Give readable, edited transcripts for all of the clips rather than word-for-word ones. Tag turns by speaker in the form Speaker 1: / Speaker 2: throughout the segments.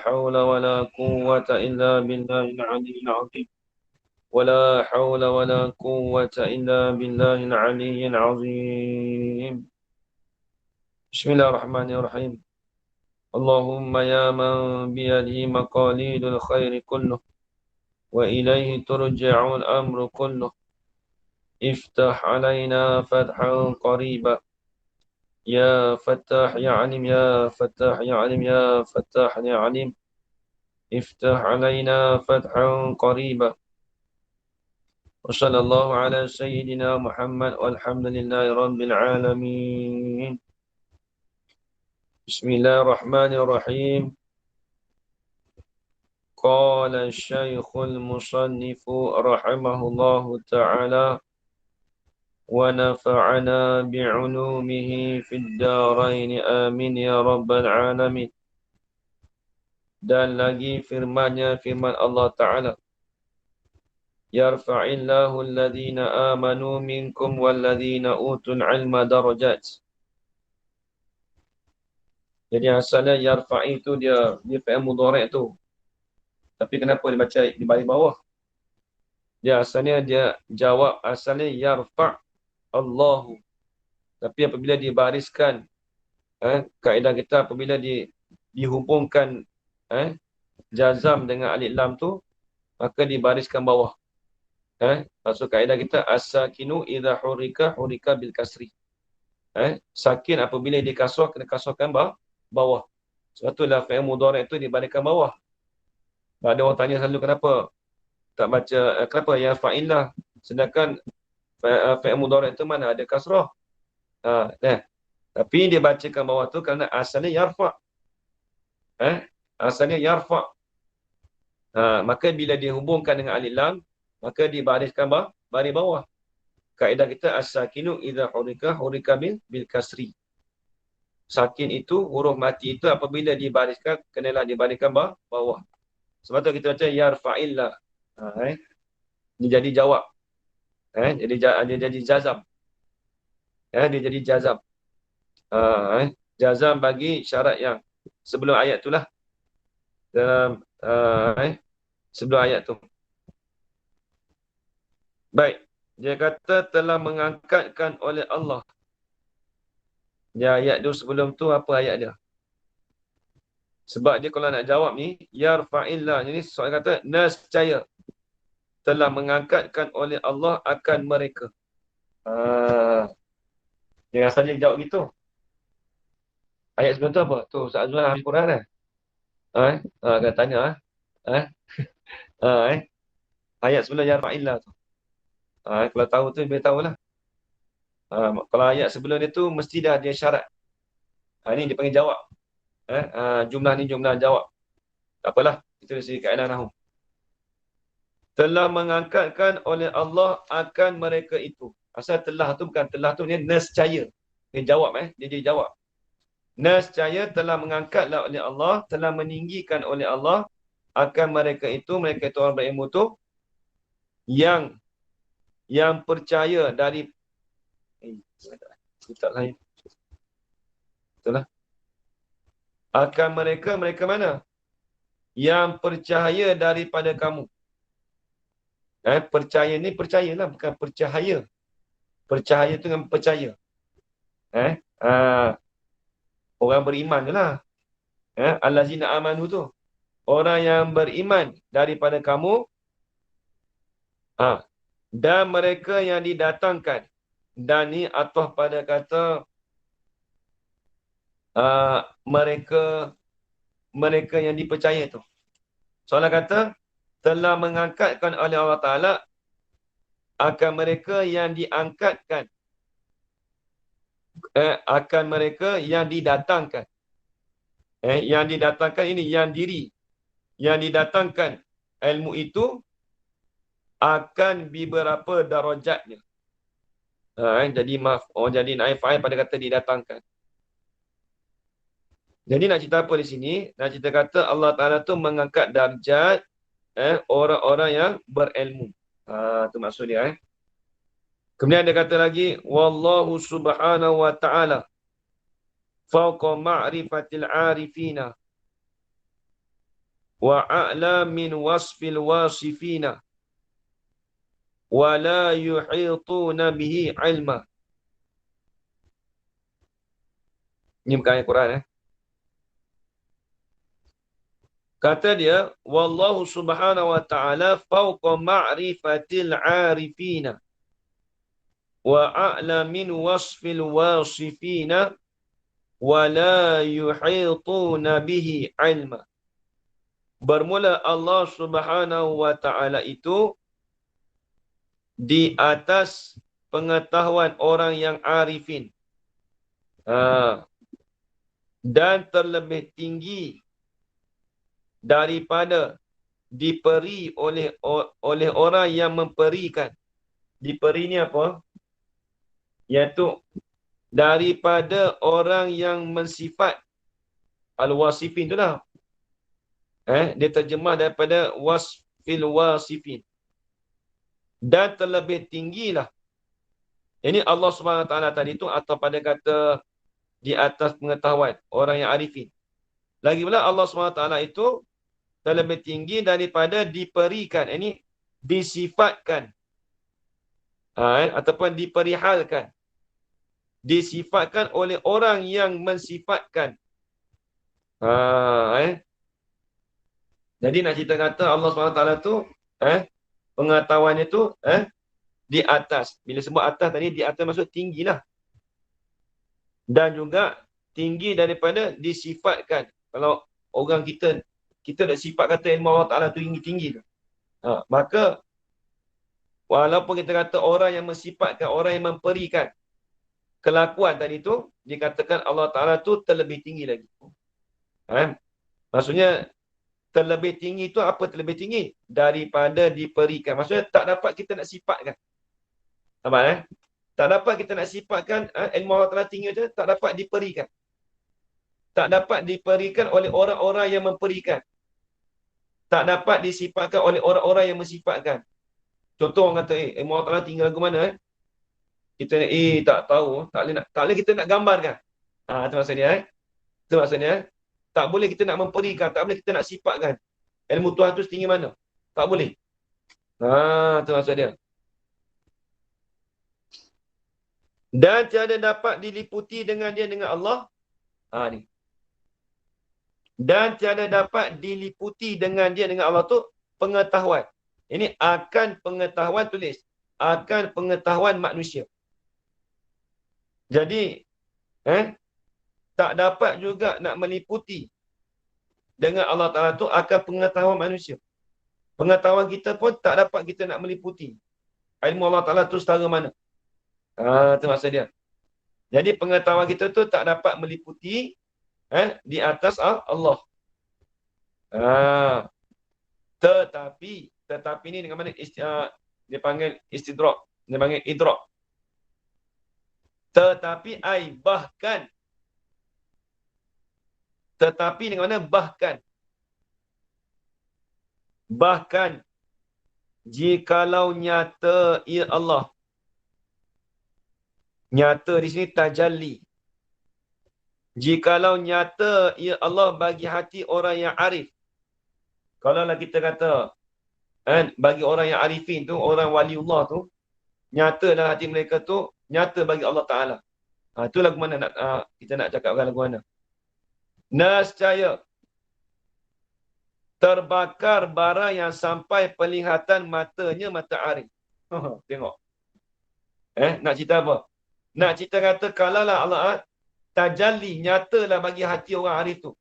Speaker 1: حول ولا قوة إلا بالله العلي العظيم ولا حول ولا قوة إلا بالله العلي العظيم بسم الله الرحمن الرحيم اللهم يا من بيده مقاليد الخير كله وإليه ترجع الأمر كله افتح علينا فتحا قريبا يا فتاح يا عليم يا فتاح يا عليم يا فتاح يا عليم افتح علينا فتحا قريبا وصلى الله على سيدنا محمد والحمد لله رب العالمين بسم الله الرحمن الرحيم قال الشيخ المصنف رحمه الله تعالى ونفعنا بعلومه في الدارين آمين يا رب العالمين. Dan lagi firman-Nya, firman Allah Ta'ala, yarfa'illahu alladhina amanu minkum walladhina utul ilma darajat. Jadi asalnya yarfa'i itu dia fi'il mudhari' tu. Tapi kenapa dibaca di baris bawah? Dia asalnya dia jawab asalnya yarfa' Allahu. Tapi apabila dibariskan kaedah kita apabila dihubungkan jazam dengan alif lam tu, maka dibariskan bawah. Maksud kaedah kita as-sakinu idza hurika bil kasri. Sakin apabila dikasrah kena kasrahkan bawah. Sebab itulah fi'il mudhari' itu dibariskan bawah. Ada orang tanya selalu kenapa tak baca kenapa ya fa'illah sedangkan fi'il mudhari' itu mana ada kasrah. Tapi dia bacakan bawah tu kerana asalnya yarfa'. Asalnya yarfa'. Maka bila dihubungkan dengan alif lam, maka dibariskan baris bawah. Kaedah kita as-sakinu idza hurika bil kasri. Sakin itu, huruf mati itu apabila dibariskan, kenalah dibariskan bawah. Sebab tu kita baca yarfa'illah. Dia jadi jawab. Dia jadi jazam. Dia jadi jazam. Jazam bagi syarat yang sebelum ayat itulah. Dalam sebelum ayat tu. Baik. Dia kata telah mengangkatkan oleh Allah. Dia ayat tu sebelum tu apa ayat dia? Sebab dia kalau nak jawab ni, yarfa'illah. Jadi soalan kata, nescaya telah mengangkatkan oleh Allah akan mereka. Dia rasanya jawab gitu. Ayat sebelum tu apa? Tu Ustaz Azwan Habis Quran kan? Kata tanya. Ayat sebelum yarfa'illah tu. Kalau tahu tu, biar tahulah. Kalau ayat sebelum dia tu, mesti dah dia syarat. Ini dia panggil jawab. Jumlah ni jumlah jawab. Tak apalah. Itu dari kaedah nahwu. Telah mengangkatkan oleh Allah akan mereka itu. Asal telah tu bukan telah tu ni nescaya. Dia jawab dia jadi jawab. Nescaya telah mengangkatlah oleh Allah, telah meninggikan oleh Allah akan mereka itu orang berilmu tu yang percaya dari tak lain. Itulah. Akan mereka mana? Yang percaya daripada kamu. Percaya ni percayalah, bukan percaya. Percaya tu dengan percaya. Orang beriman je lah. Allazina amanu tu. Orang yang beriman daripada kamu. Dan mereka yang didatangkan. Dan ni atau pada kata mereka yang dipercaya tu. Soalan kata telah mengangkatkan oleh Allah Ta'ala akan mereka yang diangkatkan. Akan mereka yang didatangkan. Yang didatangkan ini yang diri. Yang didatangkan ilmu itu akan beberapa darajatnya. Jadi maaf. Jadi naif fa'il pada kata didatangkan. Jadi nak cerita apa di sini? Nak cerita kata Allah Ta'ala tu mengangkat darjat orang-orang yang berilmu. Itu maksud dia. Kemudian dia kata lagi, wallahu subhanahu wa ta'ala fauqa ma'rifatil arifina. wa a'la min wasfil wasifina wa la yuhituna bihi ilma. Ini bukan ayat Quran. Kata dia, wallahu subhanahu wa ta'ala fawqa ma'rifatil arifina wa a'la min wasfil wasifina wa la yuhituna bihi ilma. Bermula Allah subhanahu wa ta'ala itu di atas pengetahuan orang yang arifin. Dan terlebih tinggi daripada diperi oleh orang yang memperikan. Diperi ni apa? Iaitu daripada orang yang mensifat. Al-wasifin tu lah. Dia terjemah daripada wasfil wasifin. Dan terlebih tinggilah. Ini Allah SWT tadi tu atau pada kata di atas pengetahuan orang yang arifin. Lagi pula Allah SWT itu terlebih tinggi daripada diperikan. Ini disifatkan. Ataupun diperihalkan. Disifatkan oleh orang yang mensifatkan. Jadi nak cerita kata Allah SWT tu pengetahuan itu di atas. Bila sebut atas tadi, di atas maksud tinggilah. Dan juga tinggi daripada disifatkan. Kalau orang kita dah sifat kata ilmu Allah Ta'ala tu tinggi-tinggi tu. Maka walaupun kita kata orang yang mensifatkan, orang yang memperikan kelakuan tadi tu, dikatakan Allah Ta'ala tu terlebih tinggi lagi. Maksudnya terlebih tinggi tu apa terlebih tinggi? Daripada diperikan. Maksudnya tak dapat kita nak sifatkan. Nampak tak dapat kita nak sifatkan ilmu Allah Ta'ala tinggi je, tak dapat diperikan. Tak dapat diperikan oleh orang-orang yang memperikan. Tak dapat disifatkan oleh orang-orang yang mensifatkan. Contoh orang kata, ilmu Allah Ta'ala tinggi lagu mana? Kita tak tahu. Tak boleh kita nak gambarkan. Itu maksudnya. Itu maksudnya. Tak boleh kita nak memperikan. Tak boleh kita nak sifatkan. Ilmu Tuhan tu setinggi mana? Tak boleh. Itu maksudnya. Dan tiada dapat diliputi dengan dia dengan Allah. Ni. Dan tiada dapat diliputi dengan dia dengan Allah tu pengetahuan. Ini akan pengetahuan tulis. Akan pengetahuan manusia. Jadi, tak dapat juga nak meliputi dengan Allah Ta'ala tu akan pengetahuan manusia. Pengetahuan kita pun tak dapat kita nak meliputi. Ilmu Allah Ta'ala tu setara mana. Itu maksud dia. Jadi pengetahuan kita tu tak dapat meliputi di atas Allah. Tetapi ni dengan mana dia panggil istidrak. Dia panggil idrak. Tetapi bahkan. Tetapi dengan mana bahkan. Bahkan jikalau nyata ia Allah. Nyata di sini tajalli. Jikalau nyata ia Allah bagi hati orang yang arif. Kalaulah kita kata bagi orang yang arifin tu, orang waliullah tu, nyata dalam hati mereka tu, nyata bagi Allah Ta'ala. Itu lagu mana kita nak cakapkan lagu mana. Nescaya terbakar bara yang sampai penglihatan matanya mata arif. Tengok. Nak cerita apa? Nak cerita kata kalaulah Allah tajalli nyatalah bagi hati orang arif tu.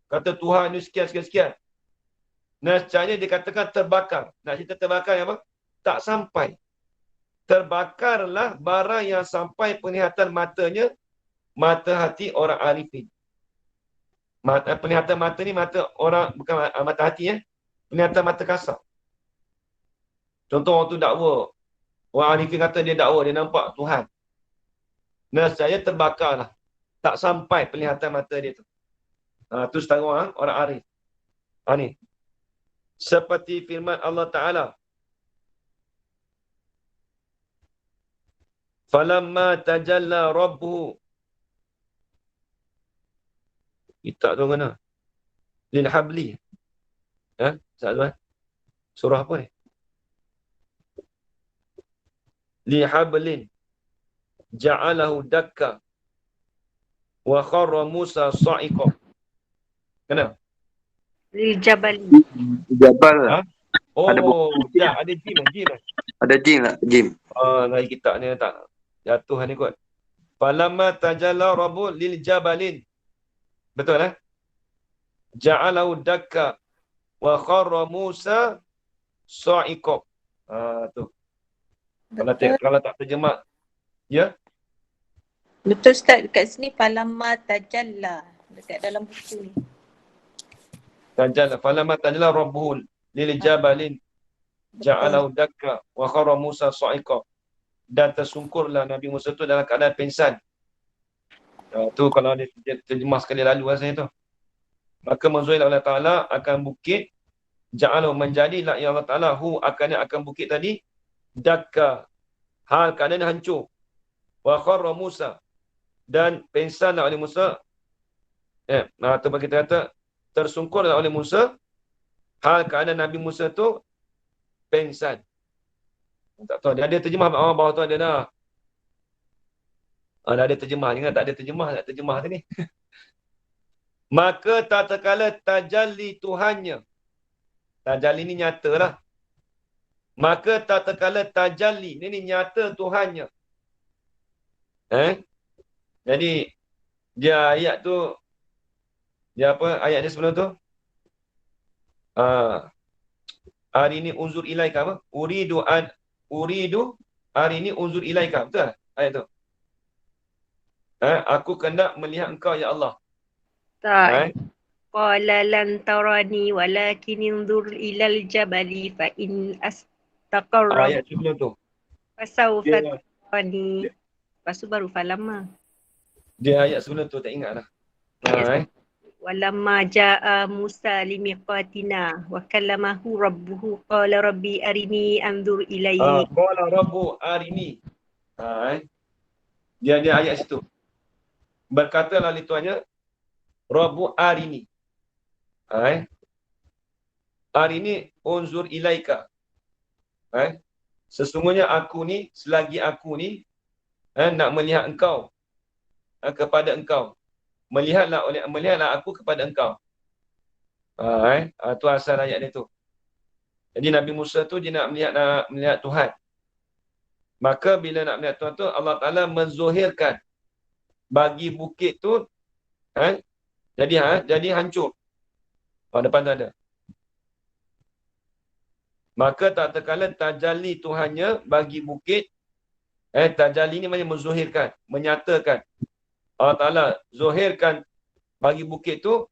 Speaker 1: Kata Tuhan ni sekian. Nescaya dikatakan terbakar. Nak cerita terbakar apa? Tak sampai. Terbakarlah bara yang sampai penglihatan matanya mata hati orang arifin. Penglihatan mata ni mata orang, bukan mata hati penglihatan mata kasar. Contoh orang tu dakwa. Orang arifin kata dia dakwa, dia nampak Tuhan. Nescaya terbakarlah. Tak sampai penglihatan mata dia tu. Tu setara orang arif. Ni. Seperti firman Allah Ta'ala. Falamma tajalla rabbuhu. Kita tu mana? Lil habli. Saat surah apa ni? Li hablin ja'alahu dakka wa kharra Musa sa'iqa. Kenapa?
Speaker 2: Lil Jabal.
Speaker 3: Jabal lah.
Speaker 1: Ha?
Speaker 3: Ada
Speaker 1: Oh, ya, ada jim kan? Jim kan?
Speaker 3: Ada Jim lah, Jim.
Speaker 1: Lagi kitab ni tak jatuh ni kot. Falamma tajalla rabbu lil jabalin. Betul eh? Ja'alahu dakka wa kharra Musa sa'iqa. Tu. Kalau tak terjemah, ya?
Speaker 2: Betul Ustaz, dekat sini falamma tajalla dekat dalam buku ni.
Speaker 1: Tajalla falamma tajalla rabbuhu lil jabalin ja'alahu dakka wa kharra Musa sa'iqa. Dan tersungkurlah Nabi Musa tu dalam keadaan pingsan. Tu kalau dia terjemah sekali lalu rasanya tu. Maka menzuhir Allah Ta'ala akan bukit ja'alahu menjadilah ya Allah Ta'ala akan bukit tadi dakka hal keadaan hancur wa kharra Musa dan pingsanlah oleh Musa atau bagi kita kata tersungkurlah oleh Musa hal keadaan Nabi Musa tu pingsan. Tak tahu dia ada terjemah bawah tu ada dah. Dah ada terjemah. Ingat tak ada terjemah, tak terjemah tadi. Maka tak terkala tajalli Tuhannya. Tajalli ni nyatalah. Maka tak terkala tajalli ni nyata Tuhannya. Jadi dia ayat tu dia apa ayat dia sebelum tu? Hari ni unzur ilaika apa? Uridu hari ni unzur ilaika. Betul ayat tu? Aku hendak melihat engkau ya Allah.
Speaker 2: Tak. Qala lan tarani walakin inzur ilal jabali fa in astaqarra
Speaker 1: Ayat sebelum tu.
Speaker 2: fasawfa tarani. Lepas tu baru falamma.
Speaker 1: Dia ayat sebelum tu tak ingat dah.
Speaker 2: Walamma jaa Musa limiqatina wa kallamahu rabbuhu qala rabbi arini anzur ilayhi.
Speaker 1: Qala rabbu arini. Dia ayat situ. Berkatalah li tuannya rabbu arini. Arini unzur ilaika. Sesungguhnya aku ni selagi aku ni nak melihat engkau kepada engkau. Melihatlah aku kepada engkau. Tu asal ayat dia tu. Jadi Nabi Musa tu dia nak melihat Tuhan. Maka bila nak melihat Tuhan tu Allah Taala menzuhirkan bagi bukit tu jadi hancur. Depan tu ada. Maka tak terkala tajalli Tuhannya bagi bukit. Tajalli ni maknanya menzuhirkan, menyatakan. Allah Ta'ala zuhirkan bagi bukit tu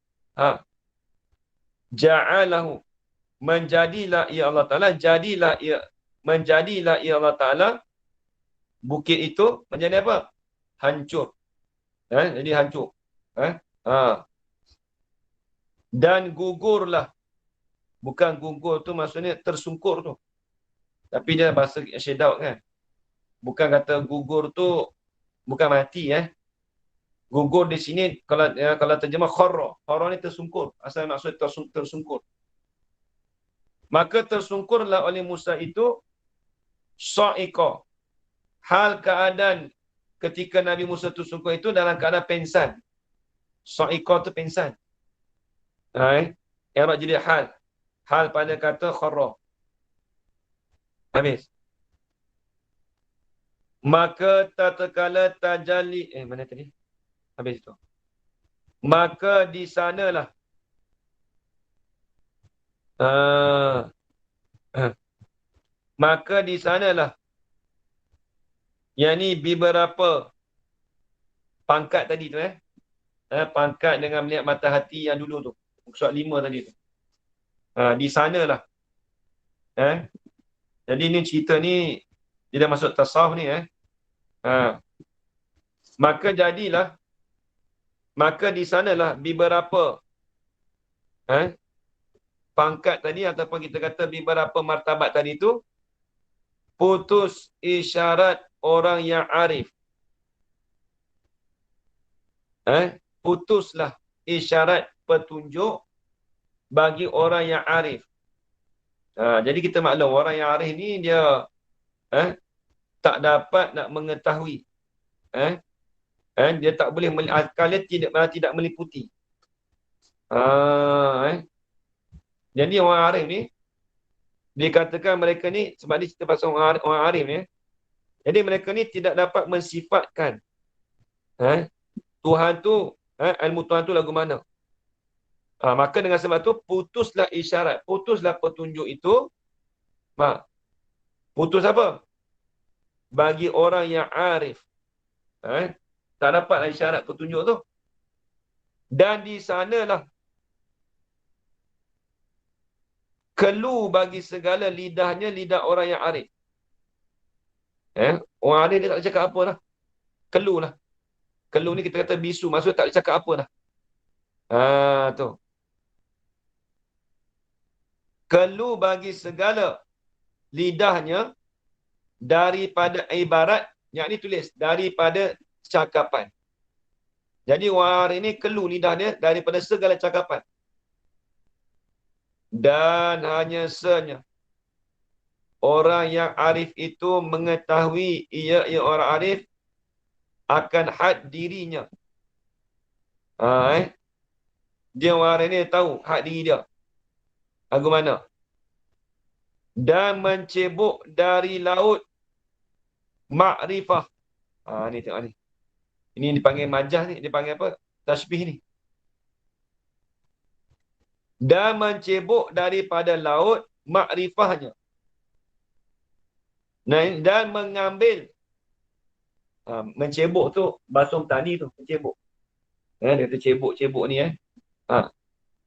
Speaker 1: ja'alahu menjadilah ya Allah Ta'ala menjadilah ya Allah Ta'ala bukit itu menjadi apa? Hancur. Jadi hancur. Dan gugurlah. Bukan gugur tu maksudnya tersungkur tu. Tapi dia bahasa Syedaud kan. Bukan kata gugur tu bukan mati Gugur di sini kalau terjemah kharra. Kharra ni tersungkur. Asal maksud tersungkur. Maka tersungkurlah oleh Musa itu sa'iqa. Hal keadaan ketika Nabi Musa tersungkur itu dalam keadaan pingsan. Sa'iqa tu pingsan. I'rab jadi hal. Hal pada kata kharra. Habis. Maka tatkala tajalli mana tadi? Habis tu. Maka di sanalah maka di sanalah yang ni beberapa pangkat tadi tu pangkat dengan melihat mata hati yang dulu tu surat 5 tadi tu di sanalah jadi ni cerita ni dia dah masuk tasawuf ni maka di sanalah beberapa pangkat tadi ataupun kita kata beberapa martabat tadi tu putus isyarat orang yang arif. Putuslah isyarat petunjuk bagi orang yang arif. Jadi kita maklum orang yang arif ni dia tak dapat nak mengetahui. Dia tak boleh akalnya tidak meliputi. Jadi orang arif ni dikatakan mereka ni, sebab ni cerita pasal orang arif ni, jadi mereka ni tidak dapat mensifatkan Tuhan tu, ilmu Tuhan tu lagu mana. Maka dengan sebab tu putuslah isyarat, putuslah petunjuk itu. Putus apa? Bagi orang yang arif. Tak dapatlah isyarat petunjuk tu. Dan di sanalah kelu bagi segala lidahnya lidah orang yang arif. Orang arif dia tak boleh cakap apa dah. Kelu lah. Kelu ni kita kata bisu, maksudnya tak boleh cakap apa dah. Tu. Kelu bagi segala lidahnya daripada ibarat, yang ni tulis, daripada cakapan. Jadi orang arif ni kelu lidah dia daripada segala cakapan. Dan hanya senya orang yang arif itu mengetahui ia orang arif akan had dirinya. Dia orang arif ni tahu had diri dia. Lagu mana? Dan mencebuk dari laut makrifah. Ni tengok ni. Ini dipanggil majaz ni, dipanggil apa? Tashbih ni. Dan mencebuk daripada laut makrifahnya. Dan mengambil, mencebuk tu basum tani tu, mencebuk. Dia kata cebuk-cebuk ni.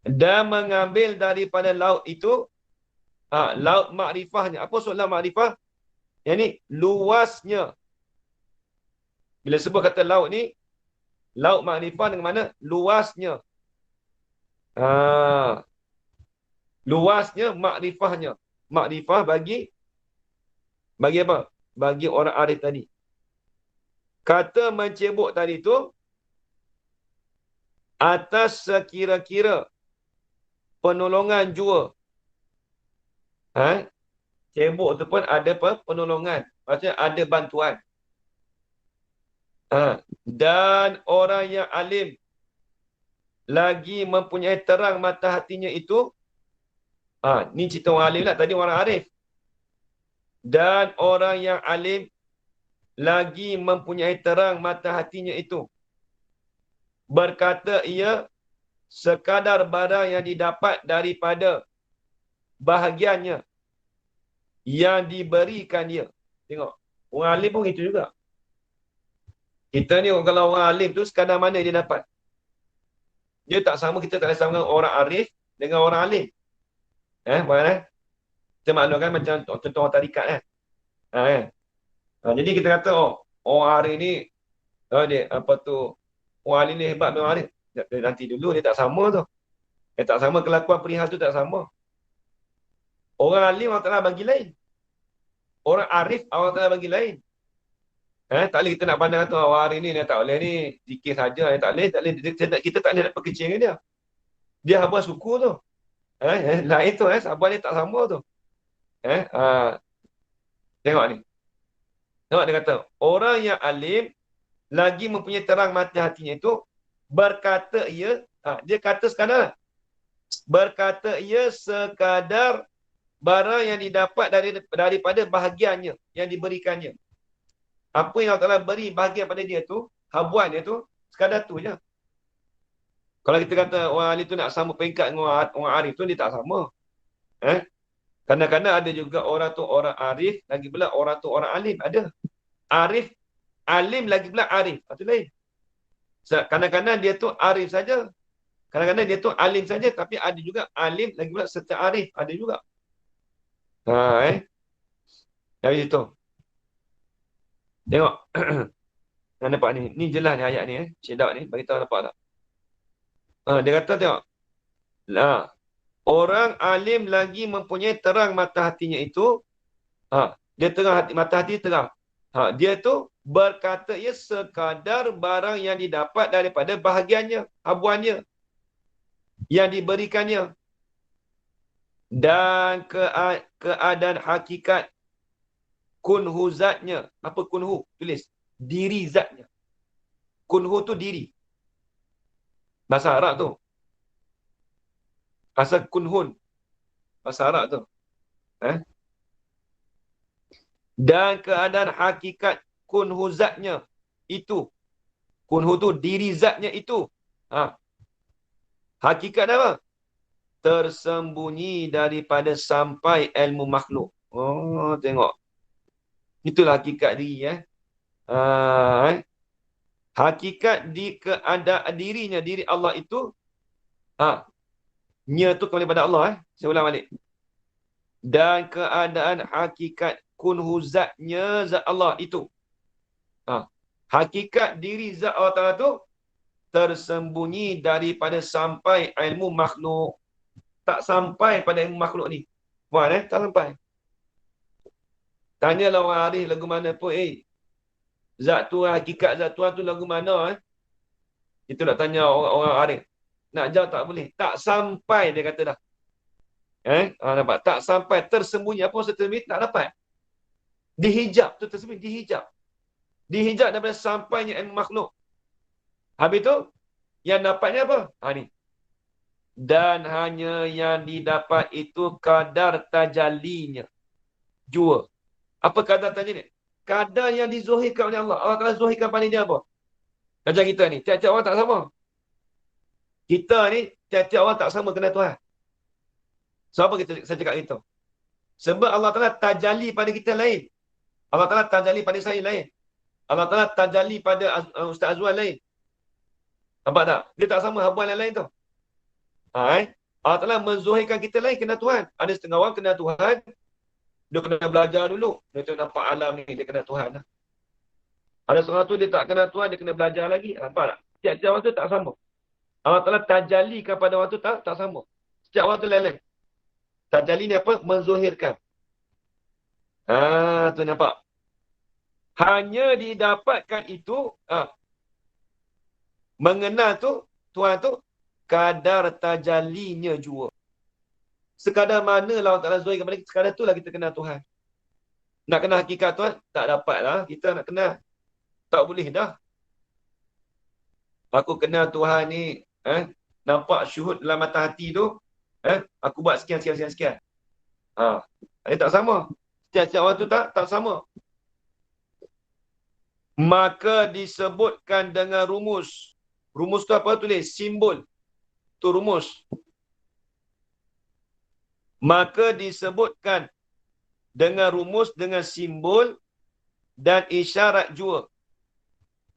Speaker 1: Dan mengambil daripada laut itu, laut makrifahnya. Apa maksud laut makrifah? Yang ni luasnya. Bila sebut kata laut ni, laut makrifah dengan mana? Luasnya. Luasnya makrifahnya. Makrifah bagi apa? Bagi orang arif tadi. Kata mencebuk tadi tu atas sekira-kira penolongan jua. Cebuk tu pun ada penolongan. Maksudnya ada bantuan. Dan orang yang alim lagi mempunyai terang mata hatinya itu, ni cerita orang alim lah, tadi orang arif. Dan orang yang alim lagi mempunyai terang mata hatinya itu, berkata ia sekadar barang yang didapat daripada bahagiannya yang diberikan dia. Tengok, orang alim pun itu juga. Kita ni kalau orang alim tu sekadar mana dia dapat. Dia tak sama, kita tak sama dengan orang arif dengan orang alim. Kita maklumkan macam contoh orang tarikat kan. Jadi kita kata, orang arif ni, dia orang alim ni hebat dengan orang arif. Nanti dulu dia tak sama tu. Dia tak sama, kelakuan perihal tu tak sama. Orang alim Allah Ta'ala bagi lain. Orang arif Allah Ta'ala bagi lain. Tak boleh kita nak pandang kata orang arif ni, dia tak boleh ni, zikir saja, tak boleh. Kita tak boleh dapat kecil dengan dia. Dia habuan suku tu. Lain tu, habuan dia tak sama tu. Tengok ni. Tengok dia kata, orang yang alim lagi mempunyai terang mata hatinya itu, berkata ia, dia kata sekadar, berkata ia sekadar barang yang didapat daripada bahagiannya, yang diberikannya. Apa yang Allah Ta'ala beri bahagian pada dia tu, habuan dia tu, sekadar tu je. Kalau kita kata orang alim tu nak sama peringkat dengan orang arif tu, dia tak sama. Kadang-kadang ada juga orang tu orang arif, lagi pula orang tu orang alim. Ada. Arif, alim lagi pula arif. Itu lain. Kadang-kadang dia tu arif saja. Kadang-kadang dia tu alim saja, tapi ada juga alim lagi pula serta arif. Ada juga. Dari situ. Tengok. Nampak ni. Ni jelas ni ayat ni. Cedak ni. Bagi tahu nampak tak? Dia kata tengok. Orang alim lagi mempunyai terang mata hatinya itu. Dia terang hati, mata hati terang. Dia tu berkata ia sekadar barang yang didapat daripada bahagiannya, habuannya, yang diberikannya. Dan keadaan hakikat kunhu zatnya. Apa kunhu? Tulis. Diri zatnya. Kunhu tu diri. Bahasa Arab tu. Asal kunhun. Bahasa Arab tu. Dan keadaan hakikat kunhu zatnya itu. Kunhu tu diri zatnya itu. Hakikat apa? Tersembunyi daripada sampai ilmu makhluk. Oh, tengok. Itulah hakikat diri. Hakikat di keadaan dirinya, diri Allah itu, nya tu kembali pada Allah. Saya ulang balik. Dan keadaan hakikat kunhu zatnya zat Allah itu. Hakikat diri zat Allah Ta'ala tu tersembunyi daripada sampai ilmu makhluk. Tak sampai pada ilmu makhluk ni. Tak sampai. Tanyalah orang arif lagu mana pun, zat Tuhan, hakikat zat Tuhan tu lagu mana? Itu nak tanya orang arif. Nak jawab tak boleh. Tak sampai dia kata dah. Nampak? Tak sampai. Tersembunyi. Apa maksud tersembunyi? Tak dapat. Dihijab tu tersembunyi. Dihijab. Dihijab daripada sampainya ilmu makhluk. Habis tu, yang dapatnya apa? Ni. Dan hanya yang didapat itu kadar tajallinya. Jua. Apa kadar tajallinya? Kadar yang dizuhirkan oleh Allah. Allah Ta'ala zuhirkan pada dia apa? Macam kita ni. Tiap-tiap orang tak sama. Kita ni, tiap-tiap orang tak sama kena Tuhan. So, apa saya cakap itu? Sebab Allah Ta'ala tajalli pada kita lain. Allah Ta'ala tajalli pada saya lain. Allah Ta'ala tajalli pada Ustaz Azwan lain. Nampak tak? Dia tak sama habuan lain tu. Allah Ta'ala menzuhirkan kita lain kena Tuhan. Ada setengah orang kena Tuhan. Dia kena belajar dulu. Dia tu nampak alam ni, dia kena Tuhan. Ada setengah tu dia tak kena Tuhan, dia kena belajar lagi. Nampak tak? Setiap orang tu tak sama. Allah Ta'ala tajalli kepada orang tu tak sama. Setiap orang tu lain-lain. Tajalli ni apa? Menzuhirkan. Tu nampak. Hanya didapatkan itu, mengenal tu, Tuhan tu, kadar tajallinya jua. Sekadar mana lah Allah Ta'ala zuhirkan kepada kita, sekadar tu lah kita kenal Tuhan. Nak kenal hakikat Tuhan, tak dapat lah. Kita nak kenal. Tak boleh dah. Aku kenal Tuhan ni, nampak syuhud dalam mata hati tu, aku buat sekian. Dia tak sama. Setiap orang tu tak sama. Maka disebutkan dengan rumus. Rumus tu apa? Tulis simbol. Tu rumus. Maka disebutkan dengan rumus, dengan simbol dan isyarat jua.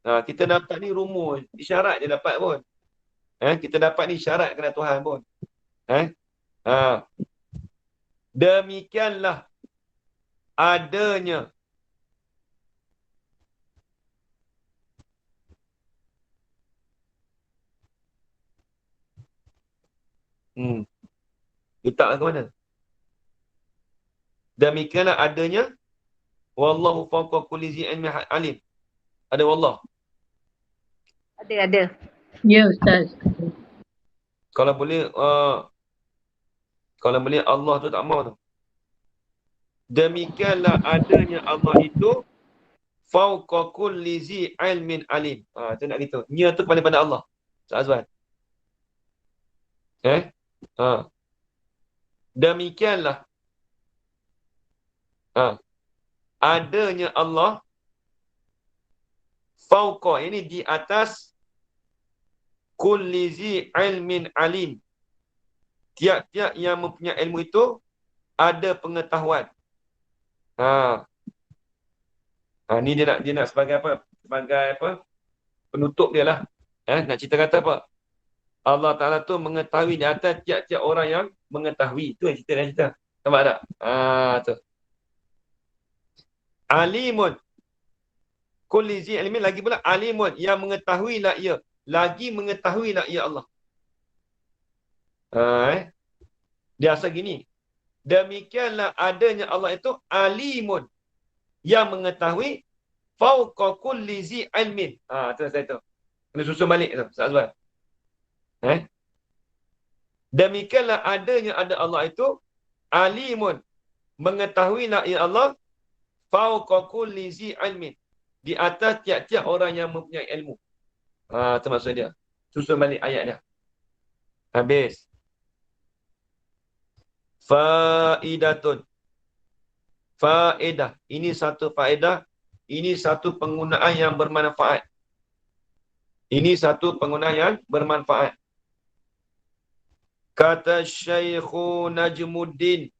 Speaker 1: Kita dapat ni rumus. Isyarat dia dapat pun. Kita dapat ni isyarat kena Tuhan pun. Demikianlah adanya letak ke mana? Demikianlah adanya wallahu fawqa kulli zi ilmin alim. Ada wallah.
Speaker 2: Ada.
Speaker 4: Ya, Ustaz.
Speaker 1: Kalau boleh Allah tu tak mau tu. Demikianlah adanya Allah itu fawqa kulli zi ilmin alim. Tu nak gitu. Nya tu paling pada Allah. Ustaz Azwan. Demikianlah adanya Allah fawqa, ini di atas kulli zi ilmin alim. Tiap-tiap yang mempunyai ilmu itu ada pengetahuan. Ni dia nak sebagai apa? Sebagai apa? Penutup dia lah. Nak cerita kata apa? Allah Ta'ala tu mengetahui di atas tiap-tiap orang yang mengetahui. Tu yang cerita. Nampak tak? Tu. Alimun. Kulli zi ilmin, lagi pula alimun, yang mengetahuilah ia. Lagi mengetahuilah ia Allah. Dia asal gini. Demikianlah adanya Allah itu alimun, yang mengetahui fawqa kulli zi ilmin. Tu saya tu. Kena susun balik tu, Ustaz Azwan. Demikianlah adanya ada Allah itu alimun, mengetahuilah ia Allah, fauqa kulli zi ilmin, di atas tiap-tiap orang yang mempunyai ilmu. Itu maksud dia. Susun balik ayat dia. Habis. Faidatun. Faedah. Ini satu faedah. Ini satu penggunaan yang bermanfaat. Ini satu penggunaan yang bermanfaat. Kata Syekhu Najmuddin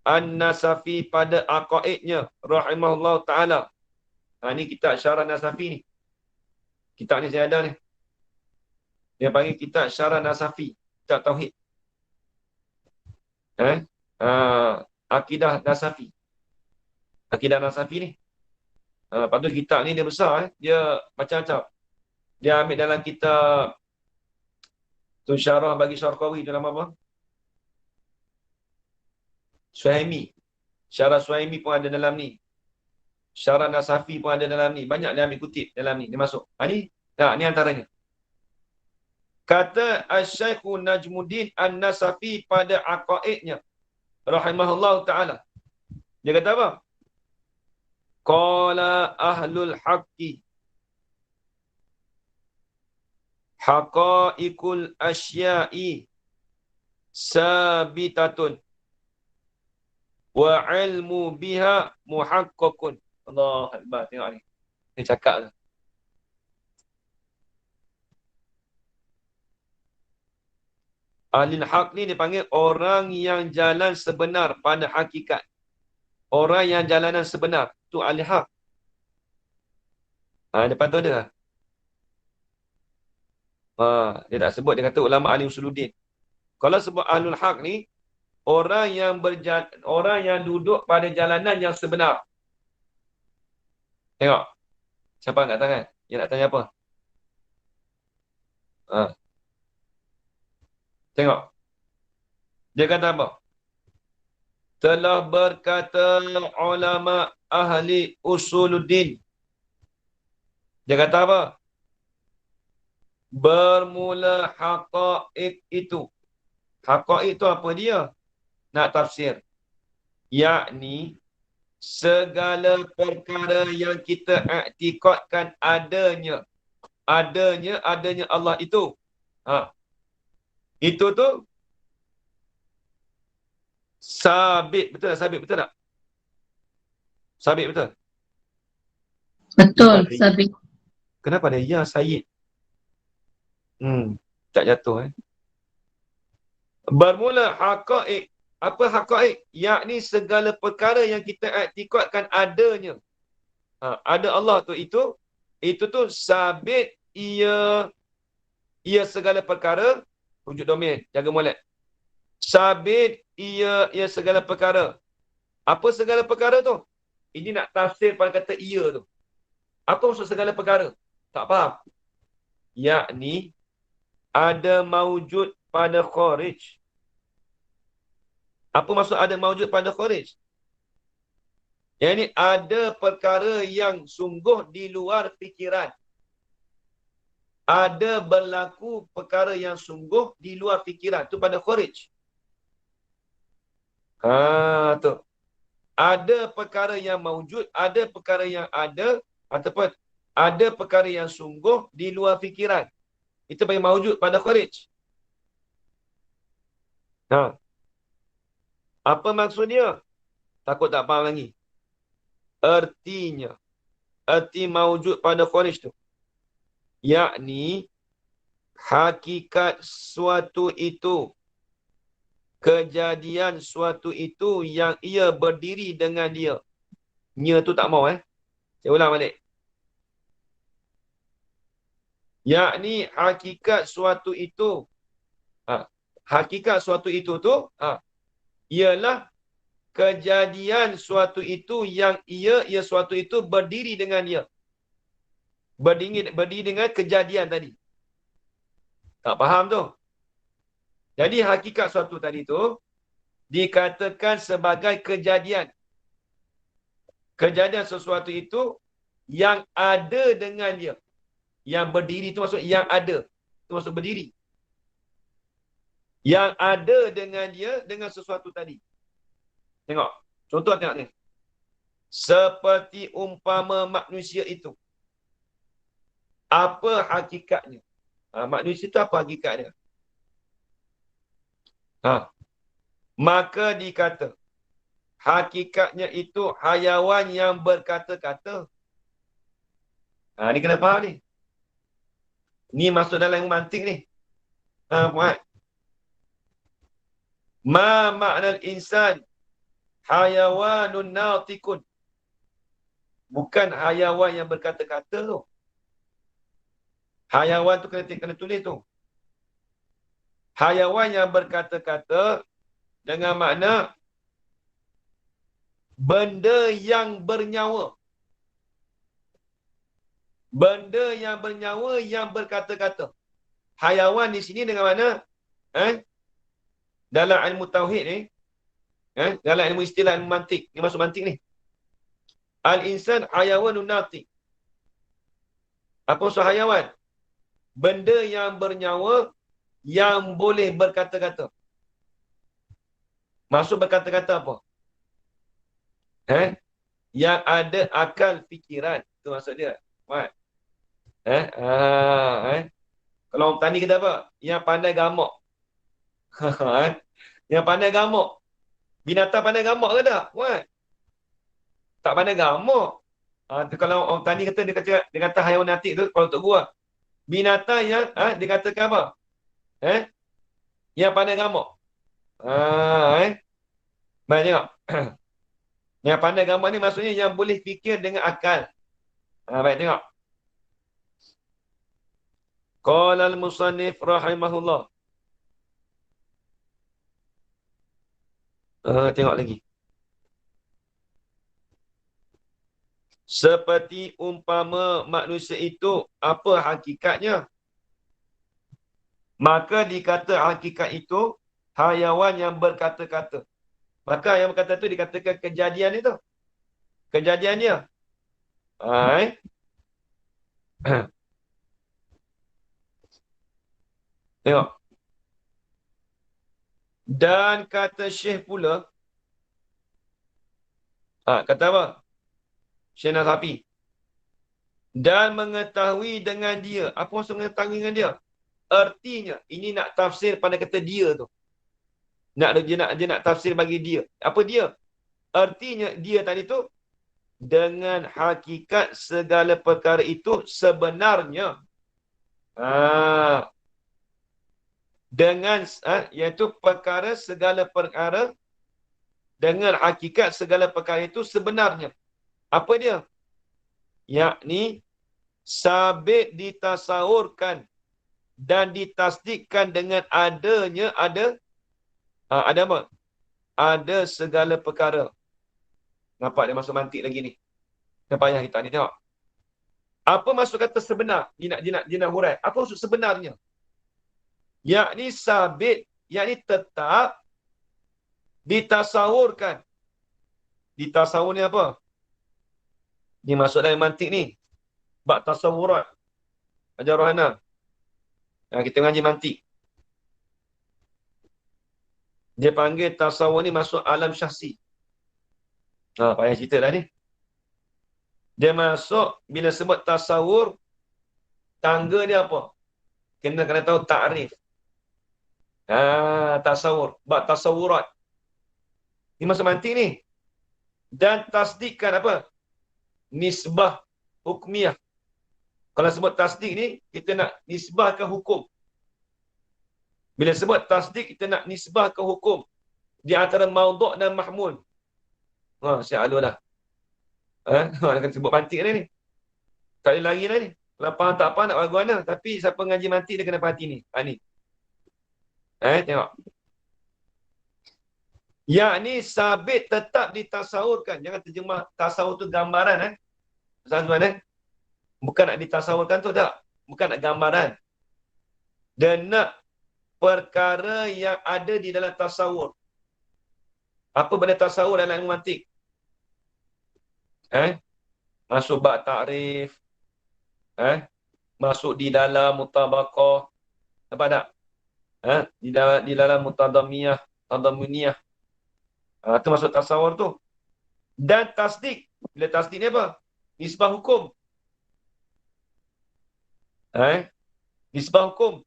Speaker 1: An-Nasafi pada aqaidnya rahimahullah ta'ala. Ini kitab Syarah Nasafi ni. Kitab ni saya ada ni. Dia panggil kitab Syarah Nasafi. Kitab Tauhid. Akidah Nasafi. Akidah Nasafi ni. Lepas tu kitab ni dia besar. Dia macam-macam. Dia ambil dalam kitab tu Syarah bagi Syarqawi dalam apa? Suhaimi. Syarah Suhaimi pun ada dalam ni. Syarah Nasafi pun ada dalam ni. Banyak dia ambil kutip dalam ni. Dia masuk. Ni antaranya. Kata Asy-Syaikh Najmuddin An-Nasafi pada aqaidnya rahimahullah ta'ala. Dia kata apa? Qala ahlul haqqi haqa'iqul asya'i sabitatun wa ilmu biha muhaqqaqun. Allah Akbar. Tengok ni. Dia cakap tu. Ahlul haq ni dipanggil orang yang jalan sebenar pada hakikat. Orang yang jalanan sebenar. Tu ahli haq. Depan tu ada. Dia tak sebut. Dia kata ulama ahli usuluddin. Kalau sebut ahlul haq ni, orang yang duduk pada jalanan yang sebenar. Tengok. Siapa angkat tangan? Dia nak tanya apa? Tengok. Dia kata apa? Telah berkata ulama ahli usuluddin. Dia kata apa? Bermula haqa'iq itu. Haqa'iq itu apa dia? Nak tafsir. Yakni segala perkara yang kita i'tiqadkan adanya Allah itu. Itu tu sabit. Betul tak? Sabit betul tak? Sabit betul?
Speaker 4: Betul, sabit.
Speaker 1: Kenapa ada ya Sayyid? Tak jatuh. Bermula haqa'iq. Apa haqa'iq? Yakni segala perkara yang kita i'tiqadkan adanya. Ada Allah tu itu tu sabit ia segala perkara. Wujud domain, jaga molek. Sabit ia segala perkara. Apa segala perkara tu? Ini nak tafsir pada kata ia tu. Apa maksud segala perkara? Tak faham. Yakni ada maujud pada kharij. Apa maksud ada maujud pada kharij? Yakni ada perkara yang sungguh di luar fikiran. Ada berlaku perkara yang sungguh di luar fikiran. Itu pada kharij. Tu. Ada perkara yang maujud, ada perkara yang ada, ataupun ada perkara yang sungguh di luar fikiran. Itu bagi maujud pada kharij. Apa maksudnya? Takut tak faham lagi. Erti maujud pada kharij tu. Yakni hakikat suatu itu, kejadian suatu itu yang ia berdiri dengan dia. Nya tu tak mau Saya ulang balik. Yakni hakikat suatu itu. Hakikat suatu itu tu ialah kejadian suatu itu yang ia suatu itu berdiri dengan dia. Berdiri dengan kejadian tadi. Tak faham tu? Jadi hakikat suatu tadi tu dikatakan sebagai kejadian. Kejadian sesuatu itu yang ada dengan dia. Yang berdiri itu maksud yang ada. Itu maksud berdiri. Yang ada dengan dia dengan sesuatu tadi. Tengok. Contoh tengok ni. Seperti umpama manusia itu. Apa hakikatnya? Manusia itu apa hakikatnya? Maka dikata, hakikatnya itu hayawan yang berkata-kata. Ni kena faham ni. Ni masuk dalam ilmu mantik ni. Faham? Ma ma'nal insan hayawanun natikun. Bukan hayawan yang berkata-kata tu. Hayawan tu kena tulis tu. Hayawan yang berkata-kata dengan makna benda yang bernyawa. Benda yang bernyawa yang berkata-kata. Hayawan di sini dengan mana? Dalam ilmu tauhid ni, dalam ilmu istilah ilmu mantik, ni masuk mantik ni. Al-insan hayawanun natik. Apa maksud hayawan? Benda yang bernyawa yang boleh berkata-kata. Maksud berkata-kata apa? Yang ada akal fikiran. Itu maksud dia. Right. Kalau orang tani kata apa? Yang pandai gamok. Yang pandai gamok. Binatang pandai gamok ke tak? Right. Tak pandai gamok. Kalau orang tani kata, dia kata hayawan natik tu, kalau untuk gua. Binatang yang dikatakan apa? Yang pandai gamok. Baik tengok. Yang pandai gambar ni maksudnya yang boleh fikir dengan akal. Baik tengok. Qala al-musannif rahimahullah. Tengok lagi. Seperti umpama manusia itu apa hakikatnya? Maka dikata hakikat itu hayawan yang berkata-kata. Maka yang berkata itu dikatakan kejadian itu. Kejadiannya. Tengok. Dan kata Syekh pula. Kata apa? Syekh Nasafi. Dan mengetahui dengan dia. Apa maksud mengetahui dengan dia? Artinya, ini nak tafsir pada kata dia tu. Dia nak tafsir bagi dia. Apa dia? Artinya, dia tadi tu, dengan hakikat segala perkara itu sebenarnya. Dengan, iaitu perkara segala perkara, dengan hakikat segala perkara itu sebenarnya. Apa dia? Yakni, sabit ditasawurkan dan ditasdikkan dengan adanya ada apa? Ada segala perkara. Nampak dia masuk mantik lagi ni. Dia payah kita ni tengok. Apa maksud kata sebenar? Dia nak hurai. Apa maksud sebenarnya? Yakni sabit, yakni tetap ditasawurkan. Ditasawur ni apa? Ni masuk dalam mantik ni. Bab tasawurat. Ajar Rohana. Kita ngaji mantik. Dia panggil tasawur ni masuk alam syahsi. Payah cerita dah ni. Dia masuk, bila sebut tasawur, tangga dia apa? Kena tahu ta'rif. Tasawur. Bab tasawurat. Ni masuk mantik ni. Dan tasdikkan apa? Nisbah hukmiyah. Kalau sebut tasdik ni, kita nak nisbah ke hukum. Bila sebut tasdik, kita nak nisbah ke hukum. Di antara maudhu' dan mahmul. Syekh Alul lah. Akan sebut mantik ni. Tak boleh lari lah ni. Kalau faham tak faham nak ragu mana. Tapi siapa ngaji mantik dia kena perhati ni. Ni. Tengok. Yakni sabit tetap ditasawurkan. Jangan terjemah tasawur tu gambaran. Tuan-tuan bukan nak ditasawurkan tu tak. Bukan nak gambaran. Dan nak perkara yang ada di dalam tasawur. Apa benda tasawur dalam ilmu mantik? Masuk bab ta'rif. Masuk di dalam mutabaqah. Nampak tak? Di dalam mutadamiyah, tadamuniyah. Itu masuk tasawur tu. Dan tasdik. Bila tasdik ni apa? Nisbah hukum. Nisbah hukum.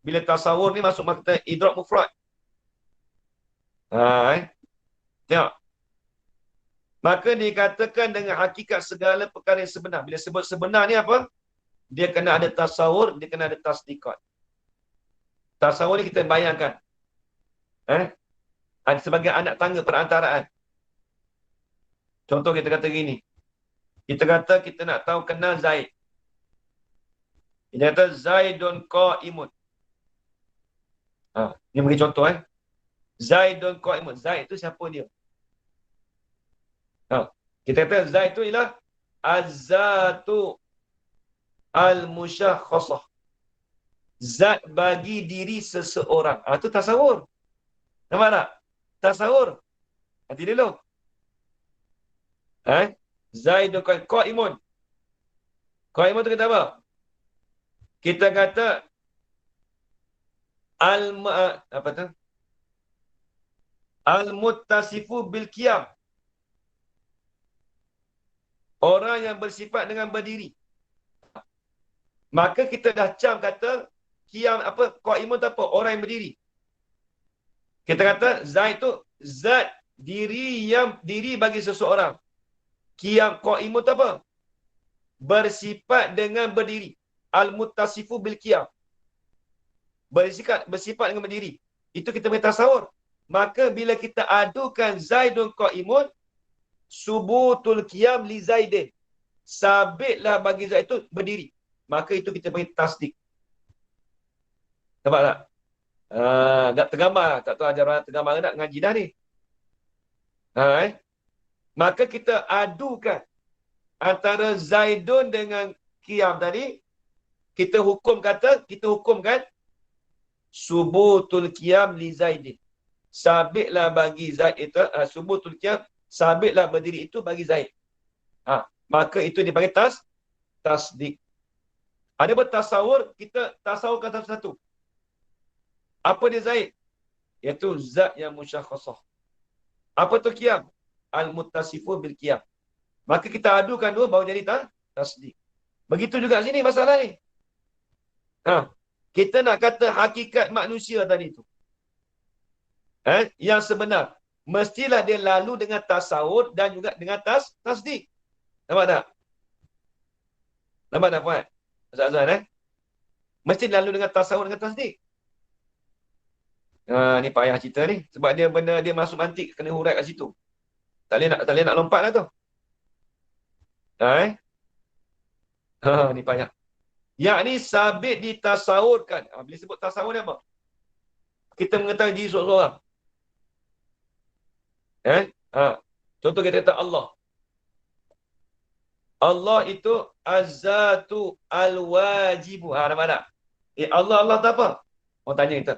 Speaker 1: Bila tasawur ni masuk makna idrak mufrad. Tengok. Maka dikatakan dengan hakikat segala perkara yang sebenar. Bila sebut sebenar ni apa? Dia kena ada tasawur, dia kena ada tasdiqat. Tasawur ni kita bayangkan. Sebagai anak tangga perantaraan. Contoh kita kata gini. Kita kata kita nak tahu kenal Zaid. Kita kata Zaidun qa'imun. Ni bagi contoh Zaidun qa'imun. Zaid tu siapa dia? Kita kata Zaid tu ialah Az-zatu al-musyakhasah. Zat bagi diri seseorang. Itu tasawur. Nampak tak? Tasawur. Nanti dulu. Zaidun qa'imun. Qa'imun tu kata apa? Kita kata al-muttasifu bil qiyam. Orang yang bersifat dengan berdiri. Maka kita dah cam kata qiyam apa? Qa'imun tu apa? Orang yang berdiri. Kita kata Zaid tu zat diri yang diri bagi seseorang. Qiyam qa'imun tu apa? Bersifat dengan berdiri. Al-muttasifu bil qiyam. Bersifat dengan berdiri. Itu kita punya tasawur. Maka bila kita adukan Zaidun qa'imun, subutul qiyam li Zaidin. Sabitlah bagi Zaid itu berdiri. Maka itu kita panggil tasdik. Nampak tak? Tak tergambar. Tak tahu ajaran tergambar ke tak ngaji dah ni. Maka kita adukan antara Zaidun dengan qiyam tadi. Kita hukumkan subutul qiyam li Zaidin. Sabitlah bagi Zaid itu, subutul qiyam, sabitlah berdiri itu bagi Zaid. Maka itu dipanggil tasdik. Ada bertasawur, kita tasawurkan satu-satu. Apa dia Zaid? Iaitu zat yang musyakhasah. Apa tu qiyam? Al-muttasifu bil qiyam. Maka kita adukan dua baru jadi tasdik. Begitu juga sini masalah ni. Kita nak kata hakikat manusia tadi tu. Yang sebenar. Mestilah dia lalu dengan tasawur dan juga dengan tasdik. Nampak tak? Nampak tak Fuad? Azan mesti lalu dengan tasawur dengan tasdik. Ni payah cerita ni. Sebab dia benda dia masuk mantik kena hurai kat situ. Tak boleh nak lompat lah tu. Ni payah. Yakni sabit ditasawurkan. Bila sebut tasawur ni apa? Kita mengetahui diri seorang. Contoh kita kata Allah. Allah itu az-zatu al-wajibu. Nampak tak? Allah tu apa? Orang tanya kita.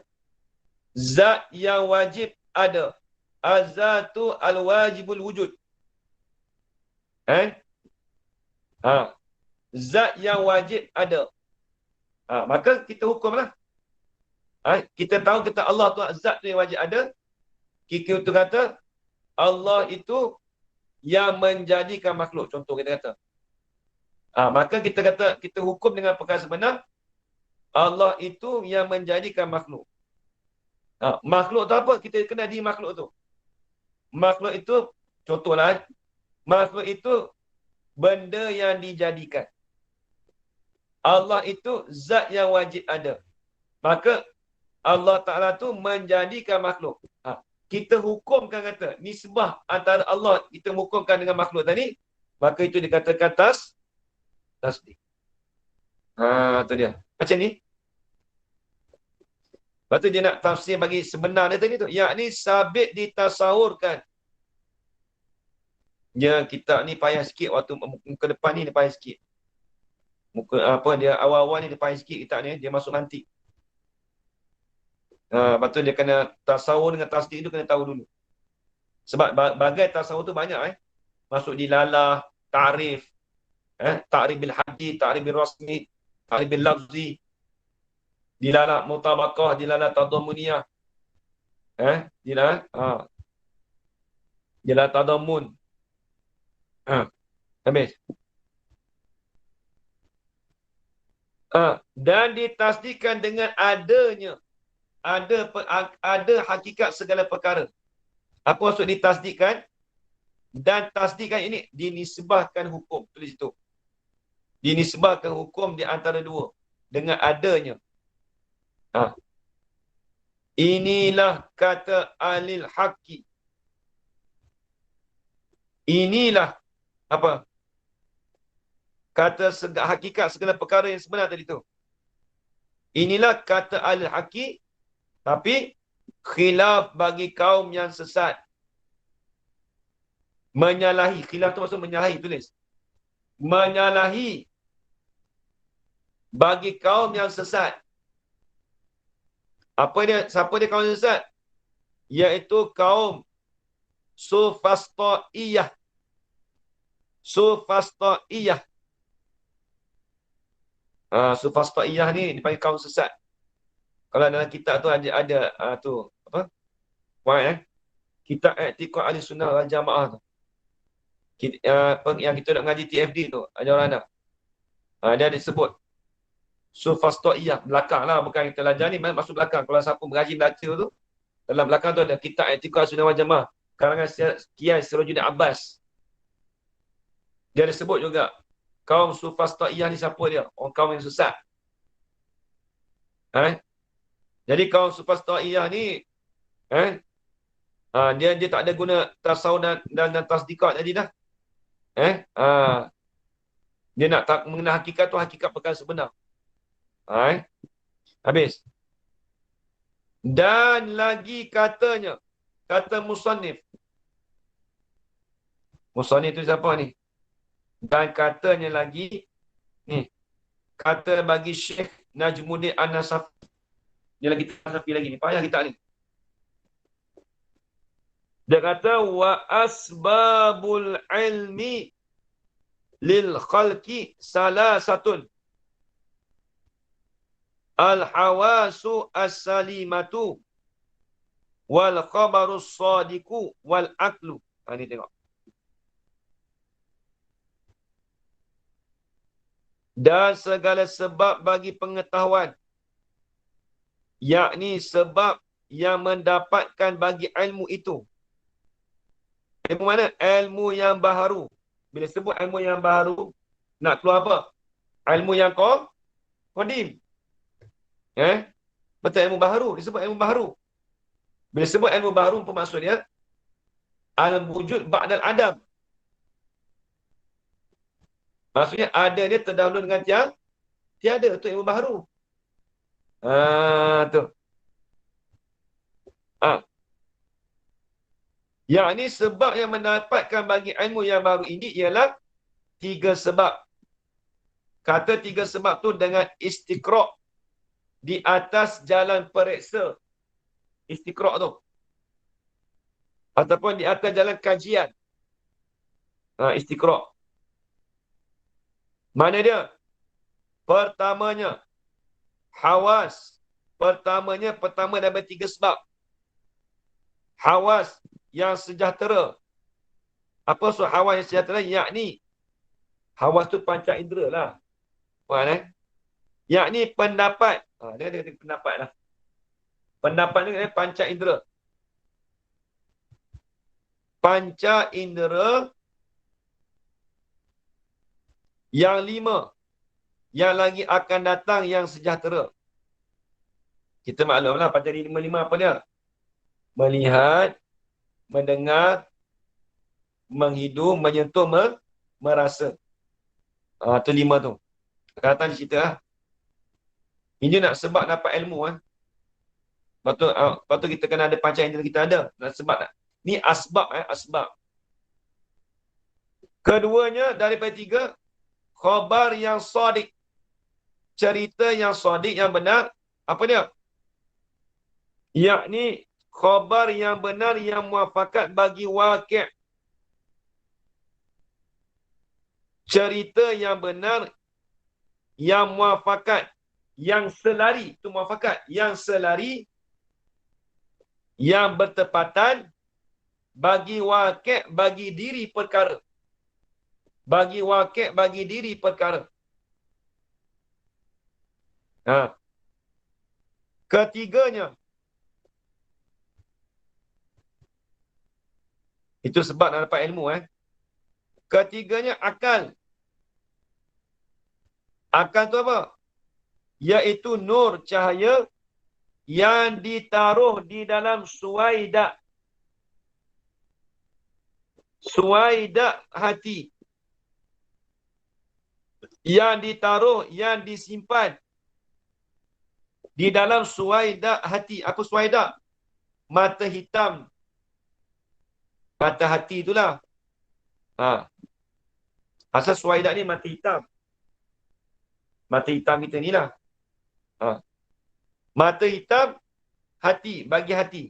Speaker 1: Zat yang wajib ada. Az-zatu al-wajibul wujud. Zat yang wajib ada. Maka kita hukumlah. Kita tahu kita Allah tu zat tu yang wajib ada. Kita kata Allah itu yang menjadikan makhluk. Contoh kita kata. Maka kita kata, kita hukum dengan perkara sebenar. Allah itu yang menjadikan makhluk. Makhluk tu apa? Kita kena di makhluk tu. Makhluk itu, contohlah. Makhluk itu benda yang dijadikan. Allah itu zat yang wajib ada. Maka Allah Ta'ala tu menjadikan makhluk. Kita hukumkan kata, nisbah antara Allah, kita hukumkan dengan makhluk tadi, maka itu dikatakan tasdik. Tu dia. Macam ni. Lepas tu dia nak tafsir bagi sebenar dia tadi tu. Yakni sabit ditasawurkan. Ya, kitab ni payah sikit waktu muka depan ni dia payah sikit. Dia awal-awal ni dia payah sikit kitab ni, dia masuk nanti. Lepas tu dia kena tasawur dengan tasdik tu kena tahu dulu. Sebab bagai tasawur tu banyak masuk dilalah, ta'rif, ta'rif bil hadis, ta'rif bil rasmi, ta'rif bil lafzi, dilalah mutabaqah, dilalah tadamuniyah. Dilalah Ialah tadamun. Habis. Dan ditasdikkan dengan adanya. Ada hakikat segala perkara. Apa maksud ditasdikkan? Dan tasdikkan ini dinisbahkan hukum. Tulis itu. Dinisbahkan hukum di antara dua. Dengan adanya. Inilah kata alil haqi. Inilah apa? Kata hakikat segala perkara yang sebenar tadi tu. Inilah kata alil haqi. Tapi khilaf bagi kaum yang sesat. Menyalahi. Khilaf tu maksud menyalahi. Tulis. Menyalahi bagi kaum yang sesat. Apa dia? Siapa dia kaum yang sesat? Iaitu kaum Sufasta'iyah. Sufasta'iyah. Sufasta'iyah ni dipanggil kaum sesat. Kalau dalam kitab tu ada tu apa? Kitab I'tiqad Ahlussunnah wal Jamaah tu. Yang kita nak mengaji TFD tu, ada orang dah. Dia disebut Sufasta'iyah belakang lah, bukan kita belajar ni masuk belakang. Kalau siapa mengaji baca tu, dalam belakang tu ada kitab I'tiqad Ahlussunnah wal Jamaah karangan Kiai Sirajuddin Abbas. Dia disebut juga kaum Sufasta'iyah ni siapa dia? Orang kaum yang sesat. Jadi kaum Sufasta'iyah ni dia tak ada guna tasawuf dan tasdiqat tadi dah. Dia nak mengenal hakikat tu hakikat perkara sebenar. Habis. Dan lagi katanya, kata musannif. Musannif tu siapa ni? Dan katanya lagi ni. Kata bagi Syekh Najmuddin An-Nasafi. Dia lagi Nasafi lagi ni. Payah kita ni. Dia kata wa asbabul ilmi lil khalqi salasatun. Al-hawasu as-salimatu wal khabarus sadiku wal aklu. Ni tengok. Dan segala sebab bagi pengetahuan, yakni sebab yang mendapatkan bagi ilmu itu. Ilmu mana? Ilmu yang baharu. Bila sebut ilmu yang baharu, nak keluar apa? Ilmu yang qadim. Betul, ilmu baharu. Disebut ilmu baharu. Bila sebut ilmu baharu, apa maksudnya? Al-wujud ba'dal adam. Maksudnya ada dia terdahulu dengan tiada. Itu ilmu baharu. Tu. Yang ini sebab yang mendapatkan bagi ilmu yang baru ini ialah 3 sebab. Kata 3 sebab tu dengan istiqra' di atas jalan periksa. Istiqra' tu. Ataupun di atas jalan kajian. Istiqra'. Mana dia? Pertamanya, hawas. Pertama daripada 3 sebab. Hawas yang sejahtera. Apa maksud hawas yang sejahtera? Yakni, hawas tu panca indera lah. Faham yakni pendapat. Dia ada pendapat lah. Pendapat ni panca indera. Panca indera yang 5 yang lagi akan datang yang sejahtera. Kita maklumlah panca 5 apa dia? Melihat, mendengar, menghidup, menyentuh, merasa. Itu 5 tu. Kata cerita lah. Ini nak sebab dapat ilmu. Lepas tu kita kena ada panca indera kita ada. Nak sebab tak? Ni asbab. Asbab. Keduanya daripada 3, khabar yang sadiq. Cerita yang sadiq, yang benar. Apa dia? Yakni khabar yang benar yang muafakat bagi waqi'. Cerita yang benar yang muafakat, yang selari, itu muafakat, yang selari, yang bertepatan bagi waqi' bagi diri perkara. Bagi waqi' bagi diri perkara. Ha. Ketiganya, itu sebab nak dapat ilmu. Ketiganya akal. Akal tu apa? Iaitu nur cahaya yang ditaruh di dalam suaidak. Suaidak hati. Yang ditaruh, yang disimpan di dalam suaidak hati. Apa suaidak? Mata hitam. Mata hati itulah. Ha. Asal suaidak ni mata hitam. Mata hitam kita ni lah. Ha. Mata hitam, hati, bagi hati.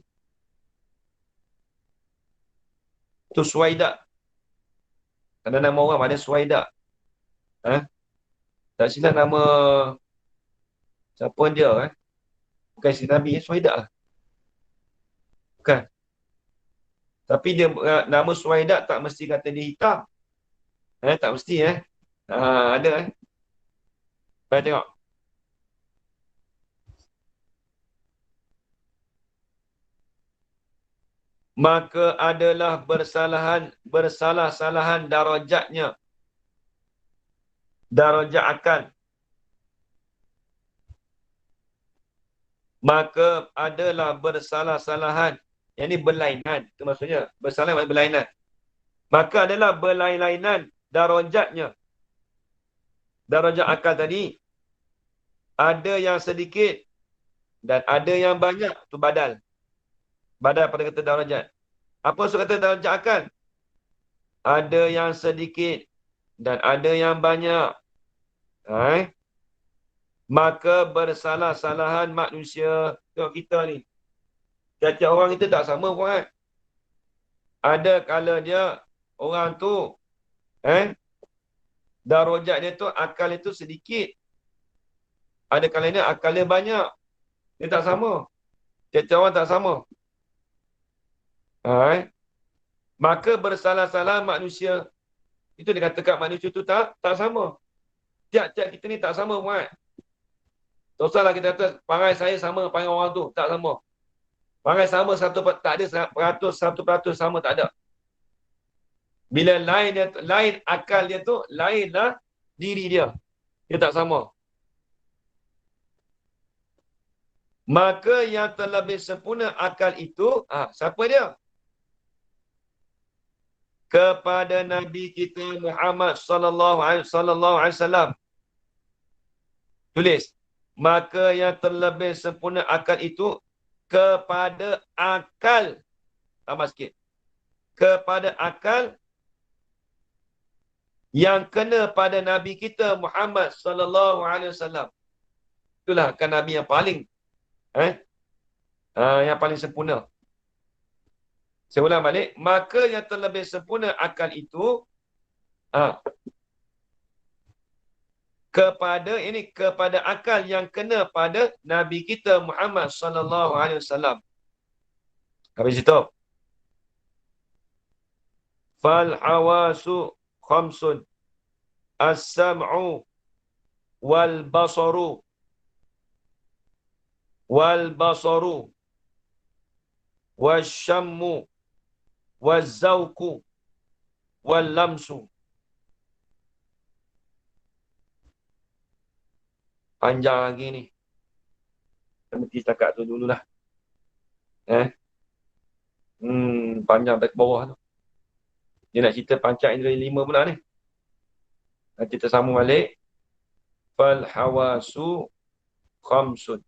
Speaker 1: Itu suaidak. Ada nama orang ada suaidak. Tak silap nama siapa dia. Bukan si Nabi, suaidak lah. Bukan. Tapi dia nama suaidak tak mesti kata dia hitam. Tak mesti. Ada. Baik tengok. Maka adalah bersalah-salahan darajatnya. Darajat akal. Maka adalah bersalah-salahan. Yang ini berlainan. Itu maksudnya. Bersalah maksudnya berlainan. Maka adalah berlain-lainan darajatnya. Darajat akal tadi. Ada yang sedikit. Dan ada yang banyak. Itu badal. Badal pada kata darajat. Apa maksud kata darajat akal? Ada yang sedikit. Dan ada yang banyak. Maka bersalah-salahan manusia. Tengok kita ni. Tiap-tiap orang kita tak sama pun. Ada kala dia, orang tu, darajat dia tu, akal itu sedikit. Ada kala dia, akal dia banyak. Dia tak sama. Tiap-tiap orang tak sama. Maka bersalah-salah manusia. Itu dikatakan manusia tu tak sama. Tiap-tiap kita ni tak sama pun. Tak usahlah kita kata, perangai saya sama perangai orang tu. Tak sama. Perangai sama tak ada 100% sama, tak ada. Bila lain akal dia tu, lainlah diri dia. Dia tak sama. Maka yang terlebih sempurna akal itu, siapa dia? Kepada Nabi kita Muhammad sallallahu alaihi wasallam. Tulis. Maka yang terlebih sempurna akal itu kepada akal. Tambah sikit. Kepada akal yang kena pada Nabi kita Muhammad sallallahu alaihi wasallam. Itulah kan Nabi yang paling yang paling sempurna. Saya ulang balik. Maka yang terlebih sempurna akal itu kepada akal yang kena pada Nabi kita Muhammad sallallahu alaihi wasallam. Habis itu. Fal hawasu khamsun. As-sam'u wal basaru wasyammu wazauku wal lamsu. Panjang lagi ni. Kita mesti setakat tu dululah. Panjang dari bawah tu. Dia nak cerita panca indera 5 pula ni. Nanti kita sambung balik. Fal hawasu khamsun.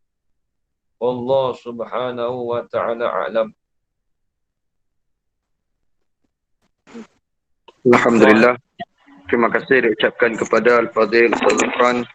Speaker 1: Allah subhanahu wa ta'ala a'lam.
Speaker 3: Alhamdulillah. Terima kasih diucapkan kepada Al-Fadhil Ustaz Zulfan